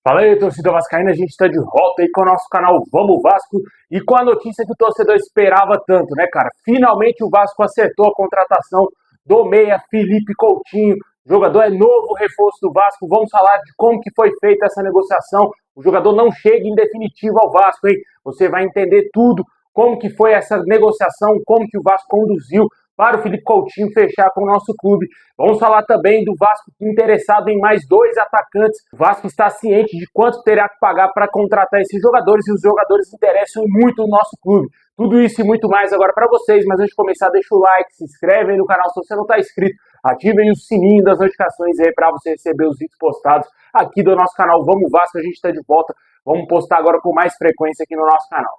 Fala aí, torcida vascaína, a gente está de volta aí com o nosso canal Vamos Vasco e com a notícia que o torcedor esperava tanto, né, cara? Finalmente o Vasco acertou a contratação do meia Felipe Coutinho. O jogador é novo reforço do Vasco. Vamos falar de como que foi feita essa negociação. O jogador não chega em definitivo ao Vasco, hein? Você vai entender tudo, como que foi essa negociação, como que o Vasco conduziu para o Felipe Coutinho fechar com o nosso clube. Vamos falar também do Vasco interessado em mais 2 atacantes. O Vasco está ciente de quanto terá que pagar para contratar esses jogadores e os jogadores interessam muito o nosso clube. Tudo isso e muito mais agora para vocês, mas antes de começar, deixa o like, se inscreve aí no canal se você não está inscrito, ativem o sininho das notificações aí para você receber os vídeos postados aqui do nosso canal Vamos Vasco. A gente está de volta, vamos postar agora com mais frequência aqui no nosso canal.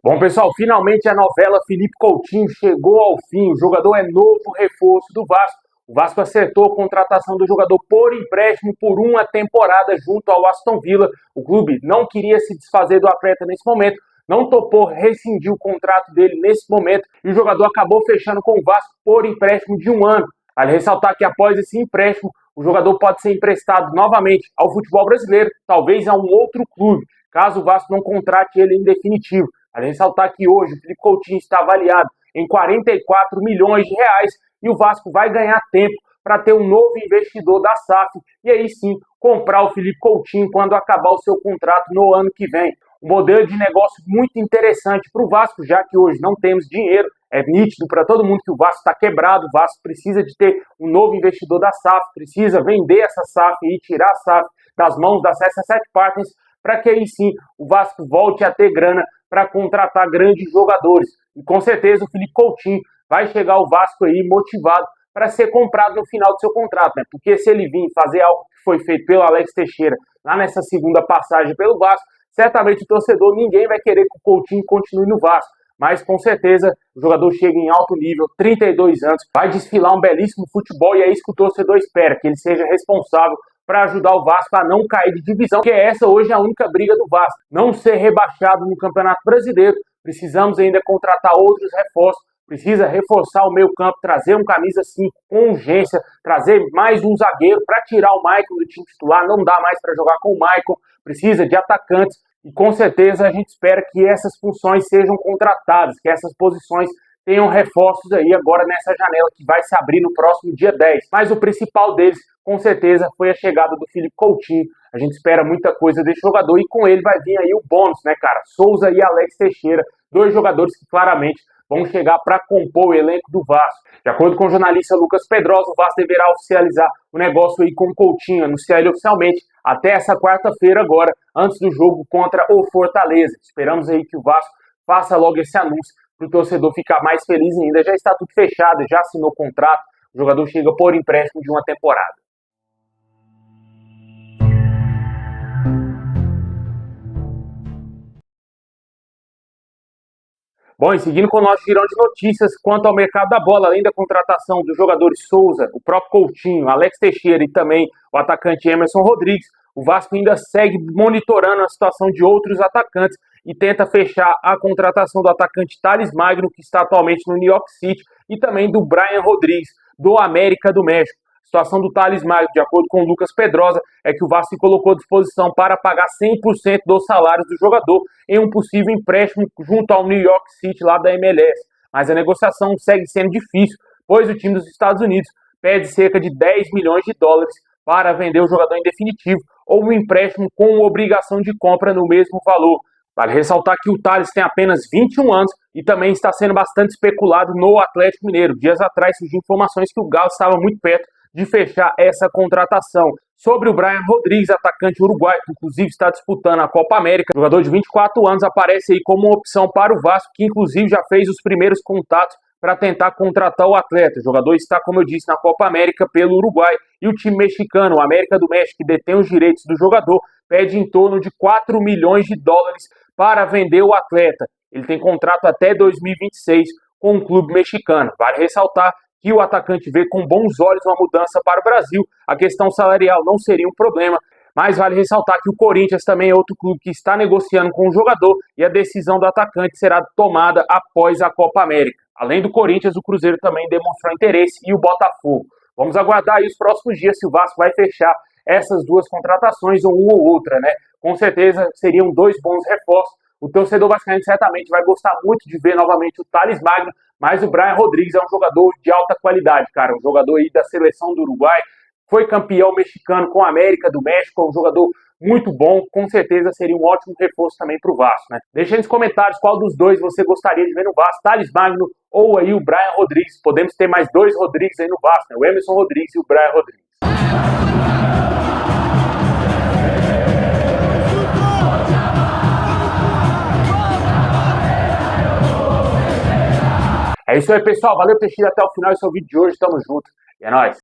Bom, pessoal, finalmente a novela Felipe Coutinho chegou ao fim. O jogador é novo reforço do Vasco. O Vasco acertou a contratação do jogador por empréstimo por uma temporada junto ao Aston Villa. O clube não queria se desfazer do atleta nesse momento, não topou rescindir o contrato dele nesse momento e o jogador acabou fechando com o Vasco por empréstimo de 1 ano. Vale ressaltar que após esse empréstimo, o jogador pode ser emprestado novamente ao futebol brasileiro, talvez a um outro clube, caso o Vasco não contrate ele em definitivo. Vale ressaltar que hoje o Felipe Coutinho está avaliado em 44 milhões de reais e o Vasco vai ganhar tempo para ter um novo investidor da SAF e aí sim comprar o Felipe Coutinho quando acabar o seu contrato no ano que vem. Um modelo de negócio muito interessante para o Vasco, já que hoje não temos dinheiro. É nítido para todo mundo que o Vasco está quebrado, o Vasco precisa de ter um novo investidor da SAF, precisa vender essa SAF e tirar a SAF das mãos da CSA7 Partners para que aí sim o Vasco volte a ter grana para contratar grandes jogadores. E com certeza o Felipe Coutinho vai chegar ao Vasco aí motivado para ser comprado no final do seu contrato, né? Porque se ele vir fazer algo que foi feito pelo Alex Teixeira lá nessa segunda passagem pelo Vasco, certamente o torcedor, ninguém vai querer que o Coutinho continue no Vasco. Mas com certeza o jogador chega em alto nível, 32 anos, vai desfilar um belíssimo futebol e é isso que o torcedor espera, que ele seja responsável para ajudar o Vasco a não cair de divisão, que essa hoje é a única briga do Vasco, não ser rebaixado no Campeonato Brasileiro. Precisamos ainda contratar outros reforços, precisa reforçar o meio campo, trazer um camisa 5 com urgência, trazer mais um zagueiro para tirar o Maicon do time titular, não dá mais para jogar com o Maicon, precisa de atacantes e com certeza a gente espera que essas funções sejam contratadas, que essas posições tenham reforços aí agora nessa janela que vai se abrir no próximo dia 10. Mas o principal deles, com certeza, foi a chegada do Felipe Coutinho. A gente espera muita coisa desse jogador e com ele vai vir aí o bônus, né, cara? Souza e Alex Teixeira, 2 jogadores que claramente vão chegar para compor o elenco do Vasco. De acordo com o jornalista Lucas Pedrosa, o Vasco deverá oficializar o negócio aí com o Coutinho, anunciar ele oficialmente até essa quarta-feira agora, antes do jogo contra o Fortaleza. Esperamos aí que o Vasco faça logo esse anúncio para o torcedor ficar mais feliz ainda. Já está tudo fechado, já assinou o contrato, o jogador chega por empréstimo de uma temporada. Bom, e seguindo com o nosso girão de notícias quanto ao mercado da bola, além da contratação dos jogadores Souza, o próprio Coutinho, Alex Teixeira e também o atacante Emerson Rodrigues, o Vasco ainda segue monitorando a situação de outros atacantes e tenta fechar a contratação do atacante Thales Magno, que está atualmente no New York City, e também do Brian Rodrigues, do América do México. A situação do Thales Magno, de acordo com o Lucas Pedrosa, é que o Vasco se colocou à disposição para pagar 100% dos salários do jogador em um possível empréstimo junto ao New York City, lá da MLS. Mas a negociação segue sendo difícil, pois o time dos Estados Unidos pede cerca de 10 milhões de dólares para vender o jogador em definitivo ou um empréstimo com obrigação de compra no mesmo valor. Vale ressaltar que o Thales tem apenas 21 anos e também está sendo bastante especulado no Atlético Mineiro. Dias atrás surgiu informações que o Galo estava muito perto de fechar essa contratação. Sobre o Brian Rodrigues, atacante uruguaio, que inclusive está disputando a Copa América, o jogador de 24 anos aparece aí como uma opção para o Vasco, que inclusive já fez os primeiros contatos para tentar contratar o atleta. O jogador está, como eu disse, na Copa América pelo Uruguai. E o time mexicano, o América do México, que detém os direitos do jogador, pede em torno de 4 milhões de dólares para vender o atleta. Ele tem contrato até 2026 com o clube mexicano. Vale ressaltar que o atacante vê com bons olhos uma mudança para o Brasil. A questão salarial não seria um problema, Mas vale ressaltar que o Corinthians também é outro clube que está negociando com o jogador e a decisão do atacante será tomada após a Copa América. Além do Corinthians, o Cruzeiro também demonstrou interesse e o Botafogo. Vamos aguardar aí os próximos dias se o Vasco vai fechar essas duas contratações ou uma ou outra, né? Com certeza seriam dois bons reforços. O torcedor vascaíno certamente vai gostar muito de ver novamente o Thales Magno, mas o Brian Rodrigues é um jogador de alta qualidade, cara. Um jogador aí da seleção do Uruguai, foi campeão mexicano com a América do México, é um jogador muito bom, com certeza seria um ótimo reforço também para o Vasco, né? Deixa aí nos comentários qual dos dois você gostaria de ver no Vasco, Thales Magno ou aí o Brian Rodrigues. Podemos ter mais dois Rodrigues aí no Vasco, né? O Emerson Rodrigues e o Brian Rodrigues. É isso aí, pessoal. Valeu por ter assistido até o final. Esse é o vídeo de hoje. Tamo junto. E é nóis.